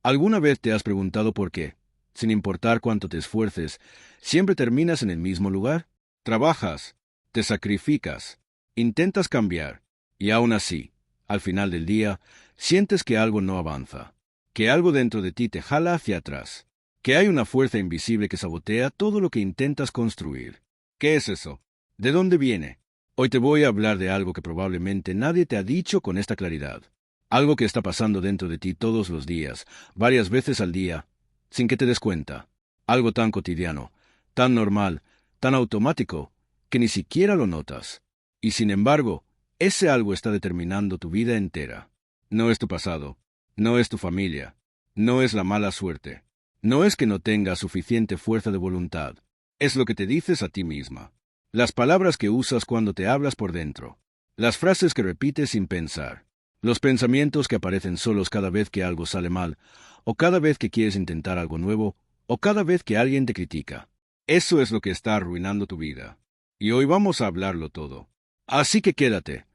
¿Alguna vez te has preguntado por qué, sin importar cuánto te esfuerces, siempre terminas en el mismo lugar? Trabajas, te sacrificas, intentas cambiar, y aún así, al final del día, sientes que algo no avanza, que algo dentro de ti te jala hacia atrás, que hay una fuerza invisible que sabotea todo lo que intentas construir. ¿Qué es eso? ¿De dónde viene? Hoy te voy a hablar de algo que probablemente nadie te ha dicho con esta claridad. Algo que está pasando dentro de ti todos los días, varias veces al día, sin que te des cuenta. Algo tan cotidiano, tan normal, tan automático, que ni siquiera lo notas. Y sin embargo, ese algo está determinando tu vida entera. No es tu pasado, no es tu familia, no es la mala suerte, no es que no tengas suficiente fuerza de voluntad, es lo que te dices a ti misma. Las palabras que usas cuando te hablas por dentro, las frases que repites sin pensar. Los pensamientos que aparecen solos cada vez que algo sale mal, o cada vez que quieres intentar algo nuevo, o cada vez que alguien te critica. Eso es lo que está arruinando tu vida. Y hoy vamos a hablarlo todo. Así que quédate,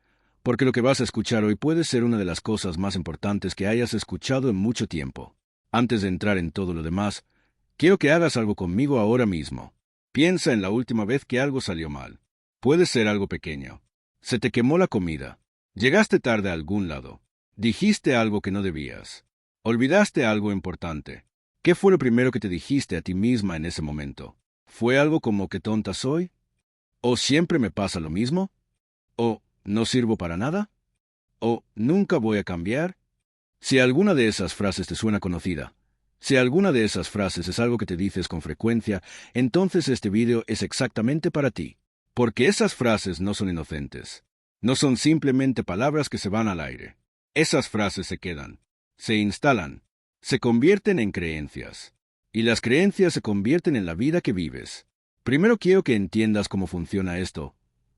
porque lo que vas a escuchar hoy puede ser una de las cosas más importantes que hayas escuchado en mucho tiempo. Antes de entrar en todo lo demás, quiero que hagas algo conmigo ahora mismo. Piensa en la última vez que algo salió mal. Puede ser algo pequeño. Se te quemó la comida. Llegaste tarde a algún lado. Dijiste algo que no debías. Olvidaste algo importante. ¿Qué fue lo primero que te dijiste a ti misma en ese momento? ¿Fue algo como qué tonta soy? ¿O siempre me pasa lo mismo? ¿O no sirvo para nada? ¿O nunca voy a cambiar? Si alguna de esas frases te suena conocida, si alguna de esas frases es algo que te dices con frecuencia, entonces este vídeo es exactamente para ti. Porque esas frases no son inocentes. No son simplemente palabras que se van al aire. Esas frases se quedan, se instalan, se convierten en creencias. Y las creencias se convierten en la vida que vives. Primero quiero que entiendas cómo funciona esto,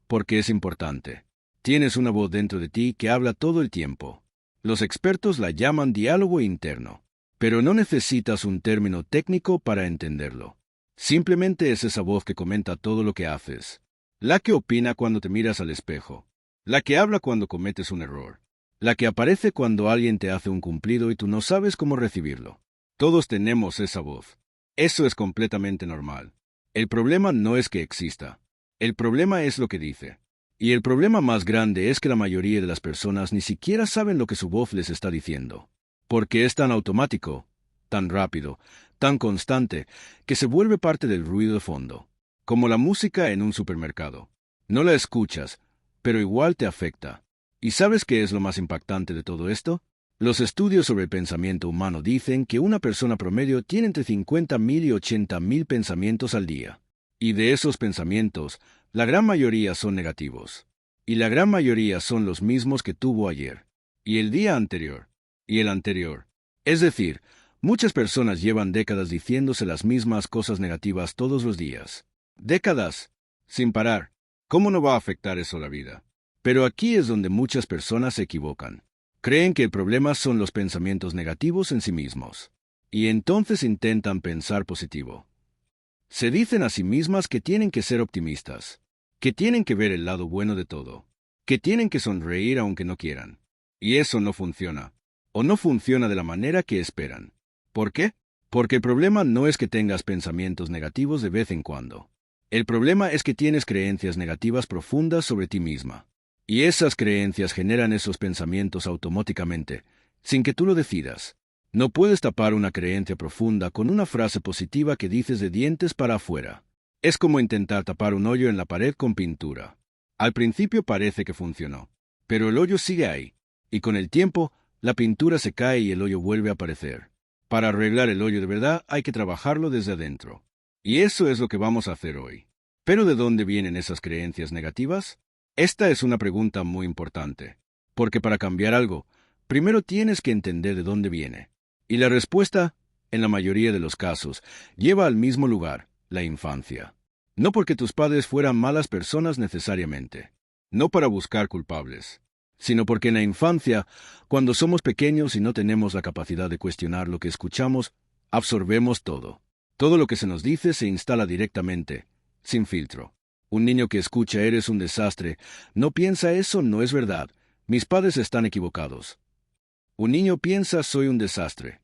porque es importante. Tienes una voz dentro de ti que habla todo el tiempo. Los expertos la llaman diálogo interno, pero no necesitas un término técnico para entenderlo. Simplemente es esa voz que comenta todo lo que haces. La que opina cuando te miras al espejo. La que habla cuando cometes un error. La que aparece cuando alguien te hace un cumplido y tú no sabes cómo recibirlo. Todos tenemos esa voz. Eso es completamente normal. El problema no es que exista. El problema es lo que dice. Y el problema más grande es que la mayoría de las personas ni siquiera saben lo que su voz les está diciendo. Porque es tan automático, tan rápido, tan constante, que se vuelve parte del ruido de fondo. Como la música en un supermercado. No la escuchas, pero igual te afecta. ¿Y sabes qué es lo más impactante de todo esto? Los estudios sobre el pensamiento humano dicen que una persona promedio tiene entre 50.000 y 80.000 pensamientos al día. Y de esos pensamientos, la gran mayoría son negativos. Y la gran mayoría son los mismos que tuvo ayer, y el día anterior, y el anterior. Es decir, muchas personas llevan décadas diciéndose las mismas cosas negativas todos los días. Décadas, sin parar. ¿Cómo no va a afectar eso la vida? Pero aquí es donde muchas personas se equivocan. Creen que el problema son los pensamientos negativos en sí mismos. Y entonces intentan pensar positivo. Se dicen a sí mismas que tienen que ser optimistas, que tienen que ver el lado bueno de todo, que tienen que sonreír aunque no quieran. Y eso no funciona, o no funciona de la manera que esperan. ¿Por qué? Porque el problema no es que tengas pensamientos negativos de vez en cuando. El problema es que tienes creencias negativas profundas sobre ti misma. Y esas creencias generan esos pensamientos automáticamente, sin que tú lo decidas. No puedes tapar una creencia profunda con una frase positiva que dices de dientes para afuera. Es como intentar tapar un hoyo en la pared con pintura. Al principio parece que funcionó, pero el hoyo sigue ahí, y con el tiempo, la pintura se cae y el hoyo vuelve a aparecer. Para arreglar el hoyo de verdad hay que trabajarlo desde adentro. Y eso es lo que vamos a hacer hoy. ¿Pero de dónde vienen esas creencias negativas? Esta es una pregunta muy importante, porque para cambiar algo, primero tienes que entender de dónde viene. Y la respuesta, en la mayoría de los casos, lleva al mismo lugar, la infancia. No porque tus padres fueran malas personas necesariamente, no para buscar culpables, sino porque en la infancia, cuando somos pequeños y no tenemos la capacidad de cuestionar lo que escuchamos, absorbemos todo. Todo lo que se nos dice se instala directamente, sin filtro. Un niño que escucha eres un desastre, no piensa eso, no es verdad, mis padres están equivocados. Un niño piensa soy un desastre.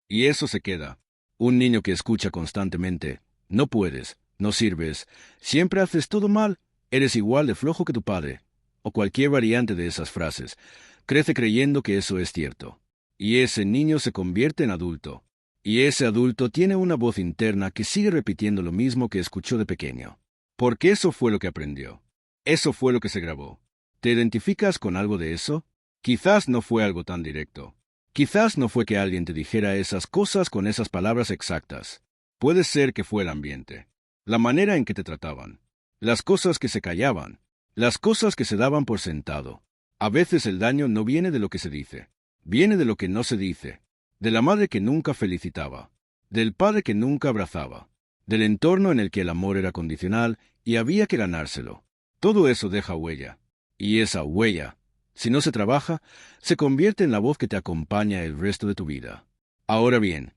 Y eso se queda. Un niño que escucha constantemente, no puedes, no sirves, siempre haces todo mal, eres igual de flojo que tu padre, o cualquier variante de esas frases, crece creyendo que eso es cierto. Y ese niño se convierte en adulto. Y ese adulto tiene una voz interna que sigue repitiendo lo mismo que escuchó de pequeño. Porque eso fue lo que aprendió. Eso fue lo que se grabó. ¿Te identificas con algo de eso? Quizás no fue algo tan directo. Quizás no fue que alguien te dijera esas cosas con esas palabras exactas. Puede ser que fue el ambiente, la manera en que te trataban, las cosas que se callaban, las cosas que se daban por sentado. A veces el daño no viene de lo que se dice, viene de lo que no se dice, de la madre que nunca felicitaba, del padre que nunca abrazaba, del entorno en el que el amor era condicional y había que ganárselo. Todo eso deja huella. Y esa huella, si no se trabaja, se convierte en la voz que te acompaña el resto de tu vida. Ahora bien,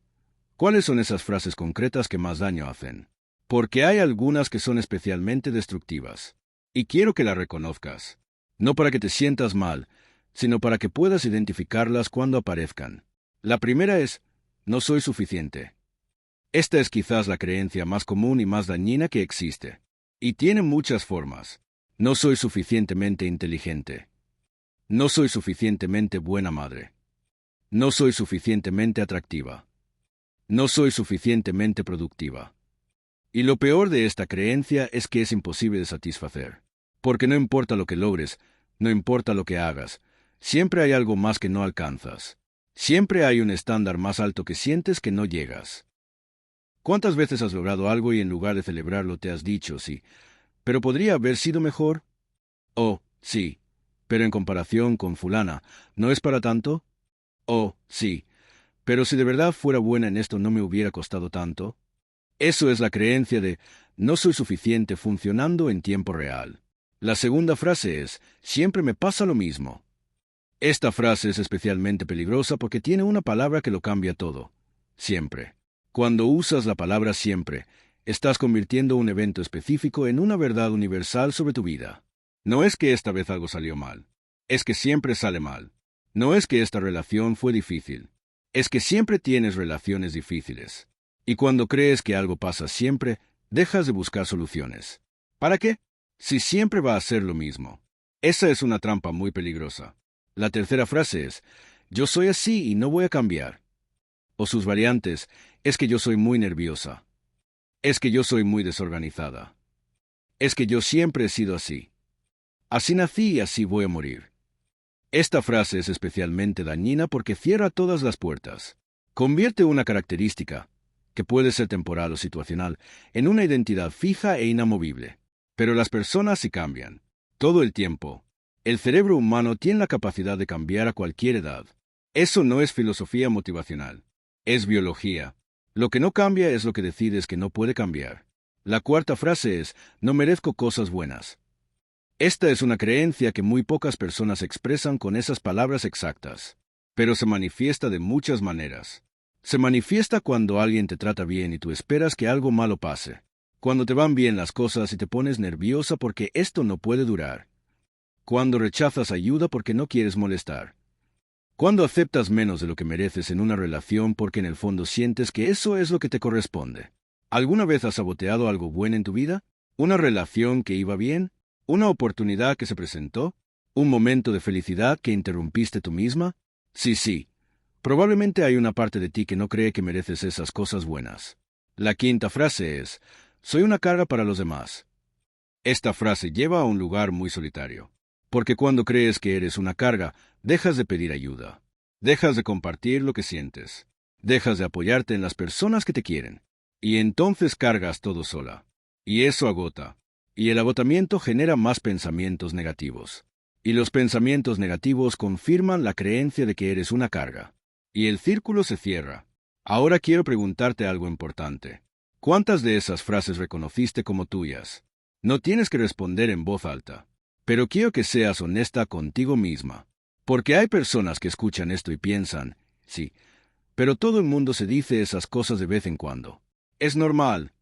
¿cuáles son esas frases concretas que más daño hacen? Porque hay algunas que son especialmente destructivas. Y quiero que las reconozcas. No para que te sientas mal, sino para que puedas identificarlas cuando aparezcan. La primera es, no soy suficiente. Esta es quizás la creencia más común y más dañina que existe. Y tiene muchas formas. No soy suficientemente inteligente. No soy suficientemente buena madre. No soy suficientemente atractiva. No soy suficientemente productiva. Y lo peor de esta creencia es que es imposible de satisfacer. Porque no importa lo que logres, no importa lo que hagas, siempre hay algo más que no alcanzas. Siempre hay un estándar más alto que sientes que no llegas. ¿Cuántas veces has logrado algo y en lugar de celebrarlo te has dicho sí, pero podría haber sido mejor? Oh, sí, pero en comparación con fulana, ¿no es para tanto? Oh, sí, pero si de verdad fuera buena en esto no me hubiera costado tanto. Eso es la creencia de no soy suficiente funcionando en tiempo real. La segunda frase es siempre me pasa lo mismo. Esta frase es especialmente peligrosa porque tiene una palabra que lo cambia todo. Siempre. Cuando usas la palabra siempre, estás convirtiendo un evento específico en una verdad universal sobre tu vida. No es que esta vez algo salió mal. Es que siempre sale mal. No es que esta relación fue difícil. Es que siempre tienes relaciones difíciles. Y cuando crees que algo pasa siempre, dejas de buscar soluciones. ¿Para qué? Si siempre va a ser lo mismo. Esa es una trampa muy peligrosa. La tercera frase es, yo soy así y no voy a cambiar. O sus variantes, es que yo soy muy nerviosa. Es que yo soy muy desorganizada. Es que yo siempre he sido así. Así nací y así voy a morir. Esta frase es especialmente dañina porque cierra todas las puertas. Convierte una característica, que puede ser temporal o situacional, en una identidad fija e inamovible. Pero las personas sí cambian. Todo el tiempo. El cerebro humano tiene la capacidad de cambiar a cualquier edad. Eso no es filosofía motivacional. Es biología. Lo que no cambia es lo que decides que no puede cambiar. La cuarta frase es, no merezco cosas buenas. Esta es una creencia que muy pocas personas expresan con esas palabras exactas, pero se manifiesta de muchas maneras. Se manifiesta cuando alguien te trata bien y tú esperas que algo malo pase. Cuando te van bien las cosas y te pones nerviosa porque esto no puede durar. Cuando rechazas ayuda porque no quieres molestar. Cuando aceptas menos de lo que mereces en una relación porque en el fondo sientes que eso es lo que te corresponde. ¿Alguna vez has saboteado algo bueno en tu vida? ¿Una relación que iba bien? ¿Una oportunidad que se presentó? ¿Un momento de felicidad que interrumpiste tú misma? Sí. Probablemente hay una parte de ti que no cree que mereces esas cosas buenas. La quinta frase es, soy una carga para los demás. Esta frase lleva a un lugar muy solitario. Porque cuando crees que eres una carga, dejas de pedir ayuda. Dejas de compartir lo que sientes. Dejas de apoyarte en las personas que te quieren. Y entonces cargas todo sola. Y eso agota. Y el agotamiento genera más pensamientos negativos. Y los pensamientos negativos confirman la creencia de que eres una carga. Y el círculo se cierra. Ahora quiero preguntarte algo importante. ¿Cuántas de esas frases reconociste como tuyas? No tienes que responder en voz alta. Pero quiero que seas honesta contigo misma. Porque hay personas que escuchan esto y piensan, sí, pero todo el mundo se dice esas cosas de vez en cuando. Es normal.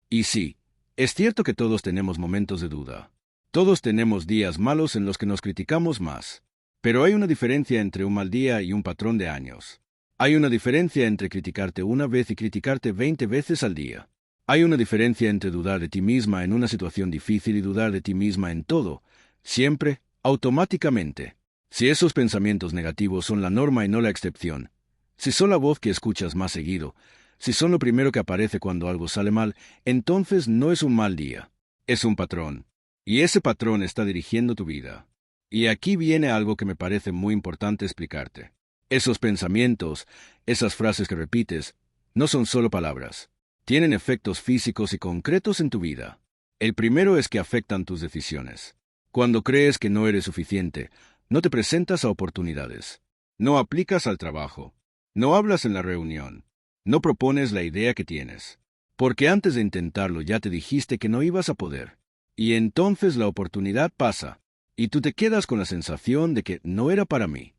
Y sí, es cierto que todos tenemos momentos de duda. Todos tenemos días malos en los que nos criticamos más. Pero hay una diferencia entre un mal día y un patrón de años. Hay una diferencia entre criticarte una vez y criticarte 20 veces al día. Hay una diferencia entre dudar de ti misma en una situación difícil y dudar de ti misma en todo, siempre, automáticamente. Si esos pensamientos negativos son la norma y no la excepción, si son la voz que escuchas más seguido, si son lo primero que aparece cuando algo sale mal, entonces no es un mal día, es un patrón. Y ese patrón está dirigiendo tu vida. Y aquí viene algo que me parece muy importante explicarte. Esos pensamientos, esas frases que repites, no son solo palabras. Tienen efectos físicos y concretos en tu vida. El primero es que afectan tus decisiones. Cuando crees que no eres suficiente, no te presentas a oportunidades. No aplicas al trabajo. No hablas en la reunión. No propones la idea que tienes. Porque antes de intentarlo ya te dijiste que no ibas a poder. Y entonces la oportunidad pasa. Y tú te quedas con la sensación de que no era para mí.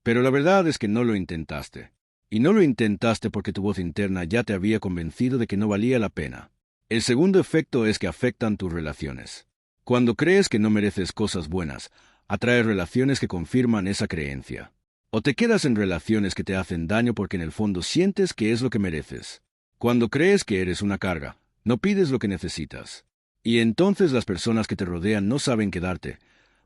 Pero la verdad es que no lo intentaste. Y no lo intentaste porque tu voz interna ya te había convencido de que no valía la pena. El segundo efecto es que afectan tus relaciones. Cuando crees que no mereces cosas buenas, atraes relaciones que confirman esa creencia. O te quedas en relaciones que te hacen daño porque en el fondo sientes que es lo que mereces. Cuando crees que eres una carga, no pides lo que necesitas. Y entonces las personas que te rodean no saben qué darte,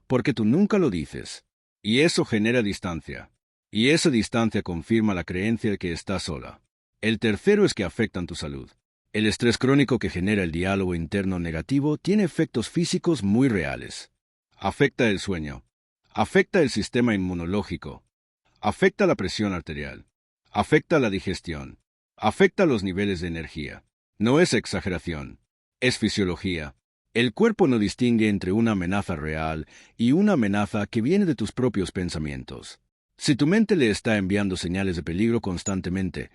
porque tú nunca lo dices. Y eso genera distancia. Y esa distancia confirma la creencia de que estás sola. El tercero es que afectan tu salud. El estrés crónico que genera el diálogo interno negativo tiene efectos físicos muy reales. Afecta el sueño. Afecta el sistema inmunológico. Afecta la presión arterial. Afecta la digestión. Afecta los niveles de energía. No es exageración. Es fisiología. El cuerpo no distingue entre una amenaza real y una amenaza que viene de tus propios pensamientos. Si tu mente le está enviando señales de peligro constantemente,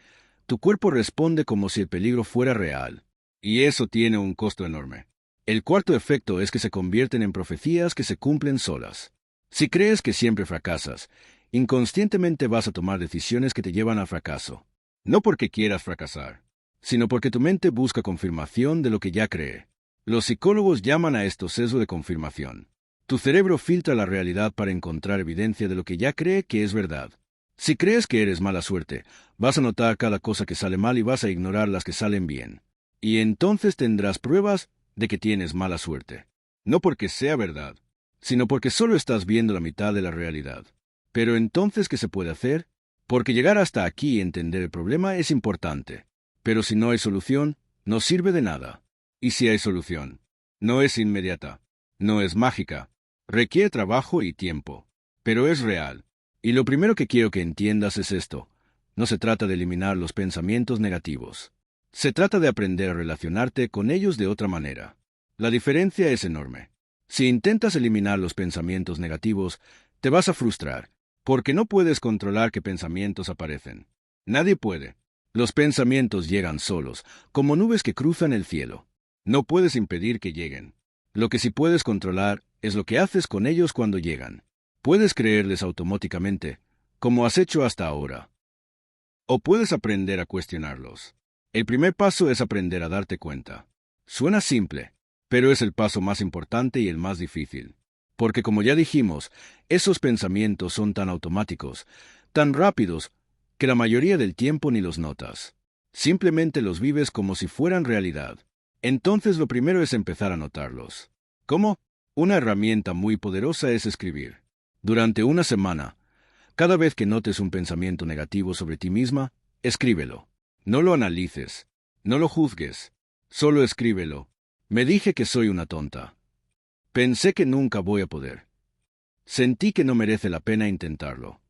tu cuerpo responde como si el peligro fuera real. Y eso tiene un costo enorme. El cuarto efecto es que se convierten en profecías que se cumplen solas. Si crees que siempre fracasas, inconscientemente vas a tomar decisiones que te llevan al fracaso. No porque quieras fracasar, sino porque tu mente busca confirmación de lo que ya cree. Los psicólogos llaman a esto sesgo de confirmación. Tu cerebro filtra la realidad para encontrar evidencia de lo que ya cree que es verdad. Si crees que eres mala suerte, vas a notar cada cosa que sale mal y vas a ignorar las que salen bien. Y entonces tendrás pruebas de que tienes mala suerte. No porque sea verdad, sino porque solo estás viendo la mitad de la realidad. Pero entonces, ¿qué se puede hacer? Porque llegar hasta aquí y entender el problema es importante. Pero si no hay solución, no sirve de nada. Y si hay solución, no es inmediata, no es mágica, requiere trabajo y tiempo, pero es real. Y lo primero que quiero que entiendas es esto. No se trata de eliminar los pensamientos negativos. Se trata de aprender a relacionarte con ellos de otra manera. La diferencia es enorme. Si intentas eliminar los pensamientos negativos, te vas a frustrar, porque no puedes controlar qué pensamientos aparecen. Nadie puede. Los pensamientos llegan solos, como nubes que cruzan el cielo. No puedes impedir que lleguen. Lo que sí puedes controlar es lo que haces con ellos cuando llegan. Puedes creerles automáticamente, como has hecho hasta ahora. O puedes aprender a cuestionarlos. El primer paso es aprender a darte cuenta. Suena simple, pero es el paso más importante y el más difícil. Porque como ya dijimos, esos pensamientos son tan automáticos, tan rápidos, que la mayoría del tiempo ni los notas. Simplemente los vives como si fueran realidad. Entonces lo primero es empezar a notarlos. ¿Cómo? Una herramienta muy poderosa es escribir. Durante una semana, cada vez que notes un pensamiento negativo sobre ti misma, escríbelo. No lo analices, no lo juzgues, solo escríbelo. Me dije que soy una tonta. Pensé que nunca voy a poder. Sentí que no merece la pena intentarlo.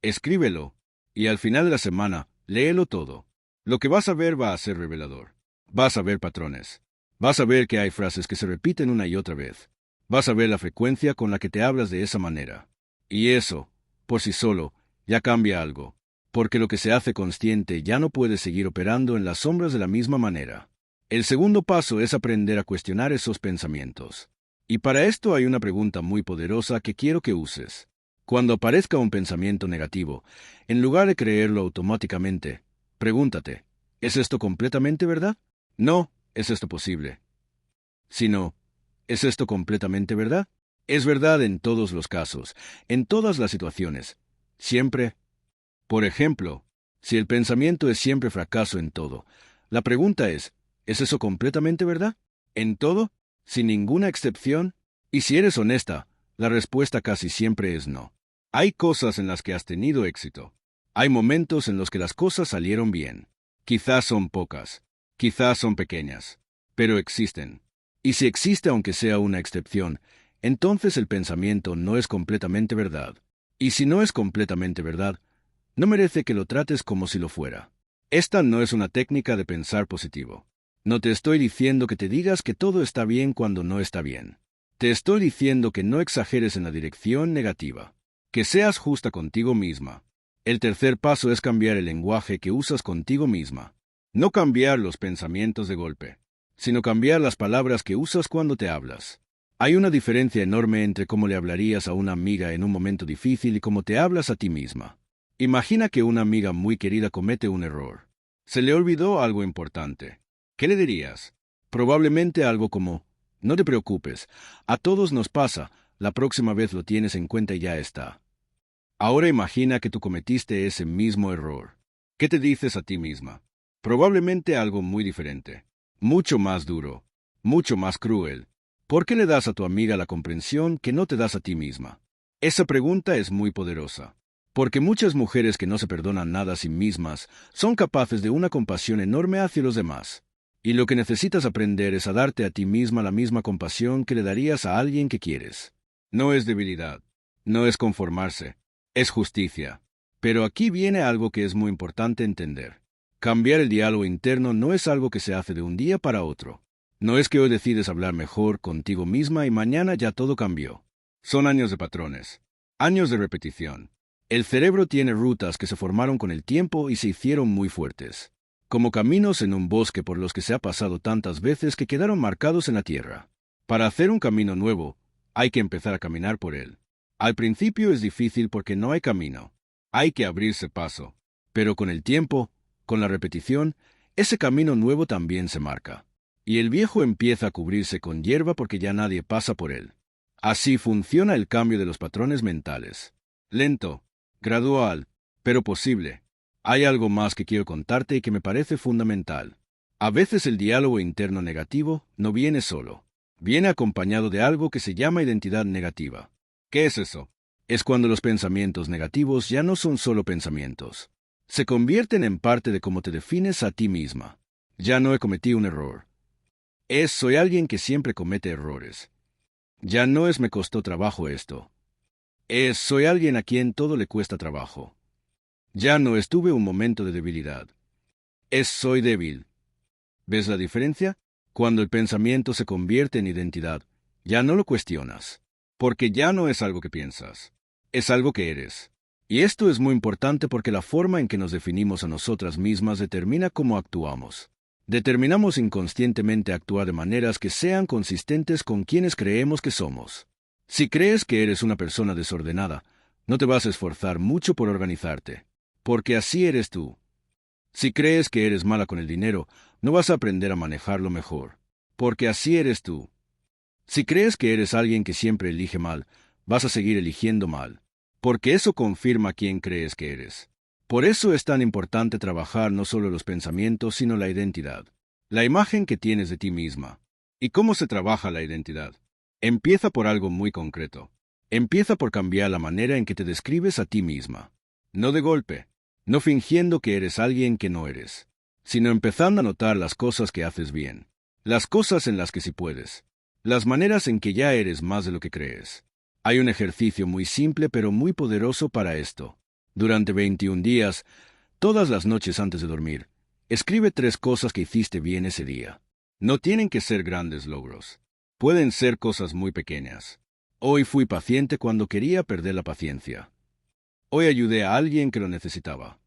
Escríbelo, y al final de la semana, léelo todo. Lo que vas a ver va a ser revelador. Vas a ver patrones. Vas a ver que hay frases que se repiten una y otra vez. Vas a ver la frecuencia con la que te hablas de esa manera. Y eso, por sí solo, ya cambia algo, porque lo que se hace consciente ya no puede seguir operando en las sombras de la misma manera. El segundo paso es aprender a cuestionar esos pensamientos. Y para esto hay una pregunta muy poderosa que quiero que uses. Cuando aparezca un pensamiento negativo, en lugar de creerlo automáticamente, pregúntate, ¿es esto completamente verdad? No, ¿es esto posible? Si no, ¿es esto completamente verdad? Es verdad en todos los casos, en todas las situaciones. Siempre. Por ejemplo, si el pensamiento es siempre fracaso en todo, la pregunta ¿es eso completamente verdad? ¿En todo? ¿Sin ninguna excepción? Y si eres honesta, la respuesta casi siempre es no. Hay cosas en las que has tenido éxito. Hay momentos en los que las cosas salieron bien. Quizás son pocas, quizás son pequeñas, pero existen. Y si existe aunque sea una excepción, entonces el pensamiento no es completamente verdad. Y si no es completamente verdad, no merece que lo trates como si lo fuera. Esta no es una técnica de pensar positivo. No te estoy diciendo que te digas que todo está bien cuando no está bien. Te estoy diciendo que no exageres en la dirección negativa. Que seas justa contigo misma. El tercer paso es cambiar el lenguaje que usas contigo misma. No cambiar los pensamientos de golpe, sino cambiar las palabras que usas cuando te hablas. Hay una diferencia enorme entre cómo le hablarías a una amiga en un momento difícil y cómo te hablas a ti misma. Imagina que una amiga muy querida comete un error. Se le olvidó algo importante. ¿Qué le dirías? Probablemente algo como, no te preocupes, a todos nos pasa, la próxima vez lo tienes en cuenta y ya está. Ahora imagina que tú cometiste ese mismo error. ¿Qué te dices a ti misma? Probablemente algo muy diferente, mucho más duro, mucho más cruel. ¿Por qué le das a tu amiga la comprensión que no te das a ti misma? Esa pregunta es muy poderosa, porque muchas mujeres que no se perdonan nada a sí mismas son capaces de una compasión enorme hacia los demás. Y lo que necesitas aprender es a darte a ti misma la misma compasión que le darías a alguien que quieres. No es debilidad, no es conformarse. Es justicia. Pero aquí viene algo que es muy importante entender. Cambiar el diálogo interno no es algo que se hace de un día para otro. No es que hoy decides hablar mejor contigo misma y mañana ya todo cambió. Son años de patrones, años de repetición. El cerebro tiene rutas que se formaron con el tiempo y se hicieron muy fuertes, como caminos en un bosque por los que se ha pasado tantas veces que quedaron marcados en la tierra. Para hacer un camino nuevo, hay que empezar a caminar por él. Al principio es difícil porque no hay camino. Hay que abrirse paso. Pero con el tiempo, con la repetición, ese camino nuevo también se marca. Y el viejo empieza a cubrirse con hierba porque ya nadie pasa por él. Así funciona el cambio de los patrones mentales. Lento, gradual, pero posible. Hay algo más que quiero contarte y que me parece fundamental. A veces el diálogo interno negativo no viene solo. Viene acompañado de algo que se llama identidad negativa. ¿Qué es eso? Es cuando los pensamientos negativos ya no son solo pensamientos. Se convierten en parte de cómo te defines a ti misma. Ya no he cometido un error. Soy alguien que siempre comete errores. Ya no me costó trabajo esto. Soy alguien a quien todo le cuesta trabajo. Ya no estuve un momento de debilidad. Soy débil. ¿Ves la diferencia? Cuando el pensamiento se convierte en identidad, ya no lo cuestionas. Porque ya no es algo que piensas, es algo que eres. Y esto es muy importante porque la forma en que nos definimos a nosotras mismas determina cómo actuamos. Determinamos inconscientemente actuar de maneras que sean consistentes con quienes creemos que somos. Si crees que eres una persona desordenada, no te vas a esforzar mucho por organizarte, porque así eres tú. Si crees que eres mala con el dinero, no vas a aprender a manejarlo mejor, porque así eres tú. Si crees que eres alguien que siempre elige mal, vas a seguir eligiendo mal, porque eso confirma quién crees que eres. Por eso es tan importante trabajar no solo los pensamientos, sino la identidad, la imagen que tienes de ti misma. ¿Y cómo se trabaja la identidad? Empieza por algo muy concreto. Empieza por cambiar la manera en que te describes a ti misma. No de golpe, no fingiendo que eres alguien que no eres, sino empezando a notar las cosas que haces bien, las cosas en las que sí puedes. Las maneras en que ya eres más de lo que crees. Hay un ejercicio muy simple pero muy poderoso para esto. Durante 21 días, todas las noches antes de dormir, escribe 3 cosas que hiciste bien ese día. No tienen que ser grandes logros. Pueden ser cosas muy pequeñas. Hoy fui paciente cuando quería perder la paciencia. Hoy ayudé a alguien que lo necesitaba.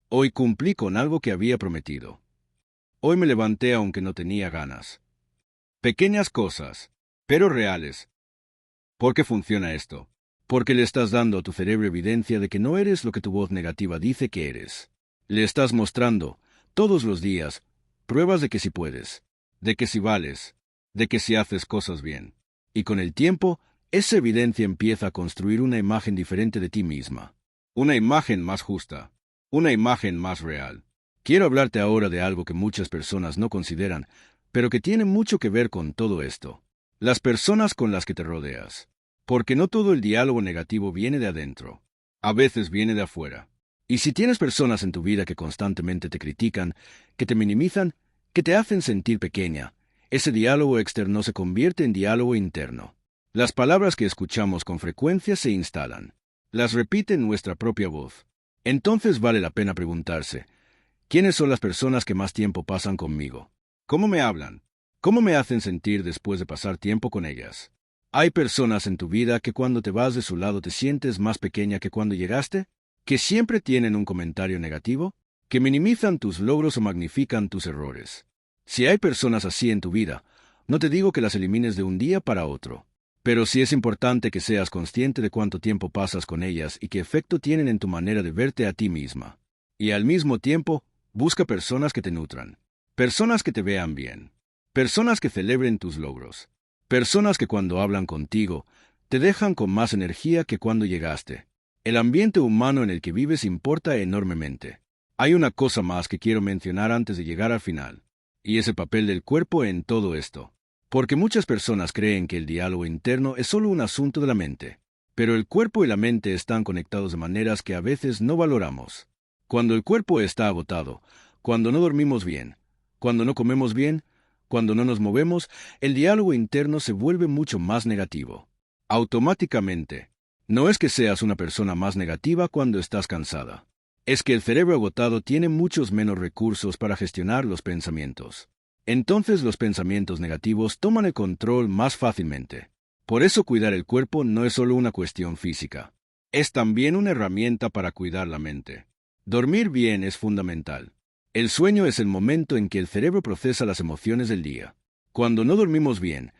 Hoy cumplí con algo que había prometido. Hoy me levanté aunque no tenía ganas. Pequeñas cosas, pero reales. ¿Por qué funciona esto? Porque le estás dando a tu cerebro evidencia de que no eres lo que tu voz negativa dice que eres. Le estás mostrando, todos los días, pruebas de que sí puedes, de que sí vales, de que sí haces cosas bien. Y con el tiempo, esa evidencia empieza a construir una imagen diferente de ti misma. una imagen más justa, una imagen más real. Quiero hablarte ahora de algo que muchas personas no consideran, pero que tiene mucho que ver con todo esto. Las personas con las que te rodeas. Porque no todo el diálogo negativo viene de adentro. A veces viene de afuera. Y si tienes personas en tu vida que constantemente te critican, que te minimizan, que te hacen sentir pequeña, ese diálogo externo se convierte en diálogo interno. Las palabras que escuchamos con frecuencia se instalan. Las repite en nuestra propia voz. Entonces vale la pena preguntarse, ¿quiénes son las personas que más tiempo pasan conmigo? ¿Cómo me hablan? ¿Cómo me hacen sentir después de pasar tiempo con ellas? ¿Hay personas en tu vida que cuando te vas de su lado te sientes más pequeña que cuando llegaste? ¿Que siempre tienen un comentario negativo? ¿Que minimizan tus logros o magnifican tus errores? Si hay personas así en tu vida, no te digo que las elimines de un día para otro. Pero sí es importante que seas consciente de cuánto tiempo pasas con ellas y qué efecto tienen en tu manera de verte a ti misma. Y al mismo tiempo, busca personas que te nutran. Personas que te vean bien. Personas que celebren tus logros. Personas que cuando hablan contigo, te dejan con más energía que cuando llegaste. El ambiente humano en el que vives importa enormemente. Hay una cosa más que quiero mencionar antes de llegar al final, y es el papel del cuerpo en todo esto. Porque muchas personas creen que el diálogo interno es solo un asunto de la mente, pero el cuerpo y la mente están conectados de maneras que a veces no valoramos. Cuando el cuerpo está agotado, cuando no dormimos bien, cuando no comemos bien, cuando no nos movemos, el diálogo interno se vuelve mucho más negativo. Automáticamente. No es que seas una persona más negativa cuando estás cansada. Es que el cerebro agotado tiene muchos menos recursos para gestionar los pensamientos. Entonces los pensamientos negativos toman el control más fácilmente. Por eso cuidar el cuerpo no es solo una cuestión física. Es también una herramienta para cuidar la mente. Dormir bien es fundamental. El sueño es el momento en que el cerebro procesa las emociones del día. Cuando no dormimos bien,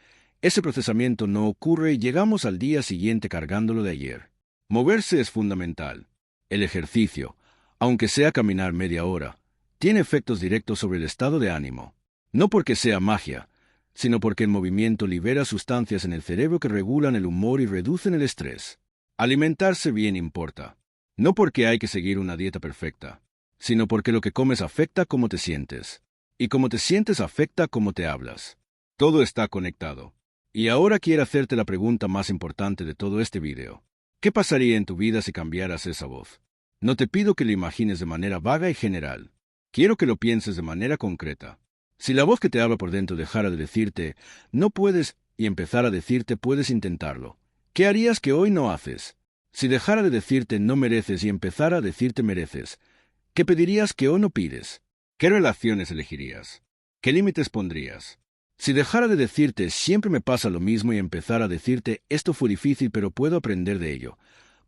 ese procesamiento no ocurre y llegamos al día siguiente cargándolo de ayer. Moverse es fundamental. El ejercicio, aunque sea caminar media hora, tiene efectos directos sobre el estado de ánimo. No porque sea magia, sino porque el movimiento libera sustancias en el cerebro que regulan el humor y reducen el estrés. Alimentarse bien importa. No porque hay que seguir una dieta perfecta, sino porque lo que comes afecta cómo te sientes. Y cómo te sientes afecta cómo te hablas. Todo está conectado. Y ahora quiero hacerte la pregunta más importante de todo este video. ¿Qué pasaría en tu vida si cambiaras esa voz? No te pido que lo imagines de manera vaga y general. Quiero que lo pienses de manera concreta. Si la voz que te habla por dentro dejara de decirte, no puedes, y empezara a decirte, puedes intentarlo, ¿qué harías que hoy no haces? Si dejara de decirte, no mereces, y empezara a decirte, mereces, ¿qué pedirías que hoy no pides? ¿Qué relaciones elegirías? ¿Qué límites pondrías? Si dejara de decirte, siempre me pasa lo mismo, y empezara a decirte, esto fue difícil, pero puedo aprender de ello,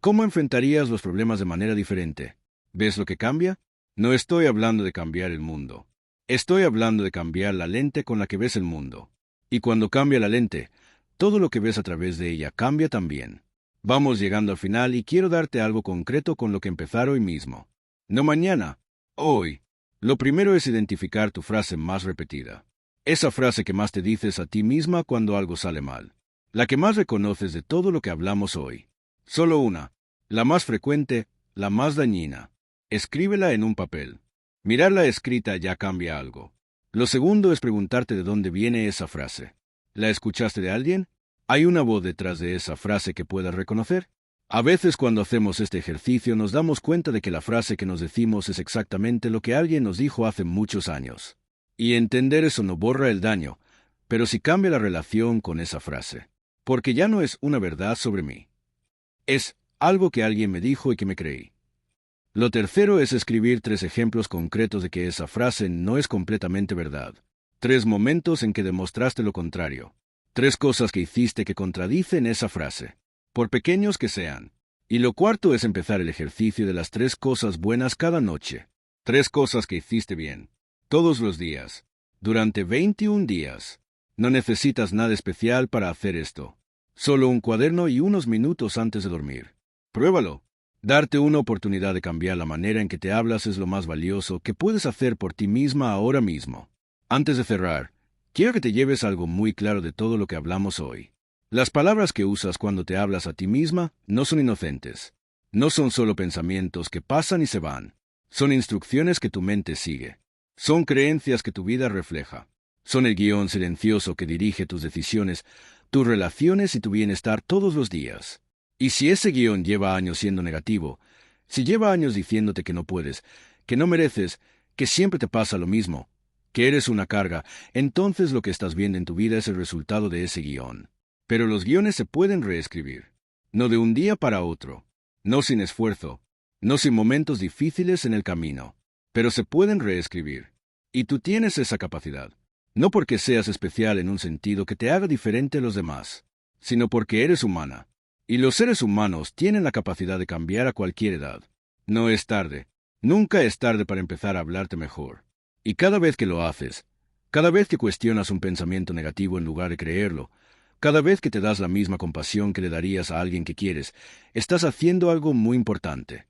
¿cómo enfrentarías los problemas de manera diferente? ¿Ves lo que cambia? No estoy hablando de cambiar el mundo. Estoy hablando de cambiar la lente con la que ves el mundo. Y cuando cambia la lente, todo lo que ves a través de ella cambia también. Vamos llegando al final y quiero darte algo concreto con lo que empezar hoy mismo. No mañana, hoy. Lo primero es identificar tu frase más repetida. Esa frase que más te dices a ti misma cuando algo sale mal. La que más reconoces de todo lo que hablamos hoy. Solo una. La más frecuente, la más dañina. Escríbela en un papel. Mirarla escrita ya cambia algo. Lo segundo es preguntarte de dónde viene esa frase. ¿La escuchaste de alguien? ¿Hay una voz detrás de esa frase que puedas reconocer? A veces cuando hacemos este ejercicio nos damos cuenta de que la frase que nos decimos es exactamente lo que alguien nos dijo hace muchos años. Y entender eso no borra el daño, pero sí cambia la relación con esa frase. Porque ya no es una verdad sobre mí. Es algo que alguien me dijo y que me creí. Lo tercero es escribir 3 ejemplos concretos de que esa frase no es completamente verdad. 3 momentos en que demostraste lo contrario. 3 cosas que hiciste que contradicen esa frase, por pequeños que sean. Y lo cuarto es empezar el ejercicio de las 3 cosas buenas cada noche. 3 cosas que hiciste bien. Todos los días. Durante 21 días. No necesitas nada especial para hacer esto. Solo un cuaderno y unos minutos antes de dormir. Pruébalo. Darte una oportunidad de cambiar la manera en que te hablas es lo más valioso que puedes hacer por ti misma ahora mismo. Antes de cerrar, quiero que te lleves algo muy claro de todo lo que hablamos hoy. Las palabras que usas cuando te hablas a ti misma no son inocentes. No son solo pensamientos que pasan y se van. Son instrucciones que tu mente sigue. Son creencias que tu vida refleja. Son el guión silencioso que dirige tus decisiones, tus relaciones y tu bienestar todos los días. Y si ese guión lleva años siendo negativo, si lleva años diciéndote que no puedes, que no mereces, que siempre te pasa lo mismo, que eres una carga, entonces lo que estás viendo en tu vida es el resultado de ese guión. Pero los guiones se pueden reescribir. No de un día para otro. No sin esfuerzo. No sin momentos difíciles en el camino. Pero se pueden reescribir. Y tú tienes esa capacidad. No porque seas especial en un sentido que te haga diferente a los demás, sino porque eres humana. Y los seres humanos tienen la capacidad de cambiar a cualquier edad. No es tarde. Nunca es tarde para empezar a hablarte mejor. Y cada vez que lo haces, cada vez que cuestionas un pensamiento negativo en lugar de creerlo, cada vez que te das la misma compasión que le darías a alguien que quieres, estás haciendo algo muy importante.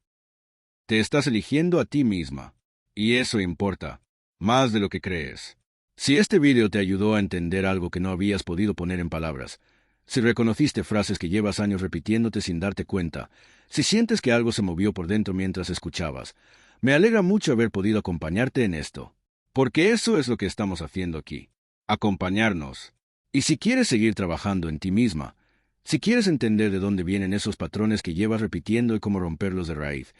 Te estás eligiendo a ti misma. Y eso importa, más de lo que crees. Si este vídeo te ayudó a entender algo que no habías podido poner en palabras, si reconociste frases que llevas años repitiéndote sin darte cuenta, si sientes que algo se movió por dentro mientras escuchabas, me alegra mucho haber podido acompañarte en esto. Porque eso es lo que estamos haciendo aquí. Acompañarnos. Y si quieres seguir trabajando en ti misma, si quieres entender de dónde vienen esos patrones que llevas repitiendo y cómo romperlos de raíz,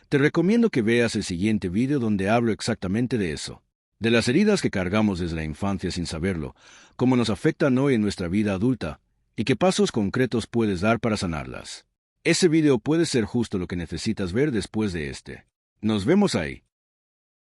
te recomiendo que veas el siguiente vídeo donde hablo exactamente de eso. De las heridas que cargamos desde la infancia sin saberlo, cómo nos afectan hoy en nuestra vida adulta, y qué pasos concretos puedes dar para sanarlas. Ese vídeo puede ser justo lo que necesitas ver después de este. Nos vemos ahí.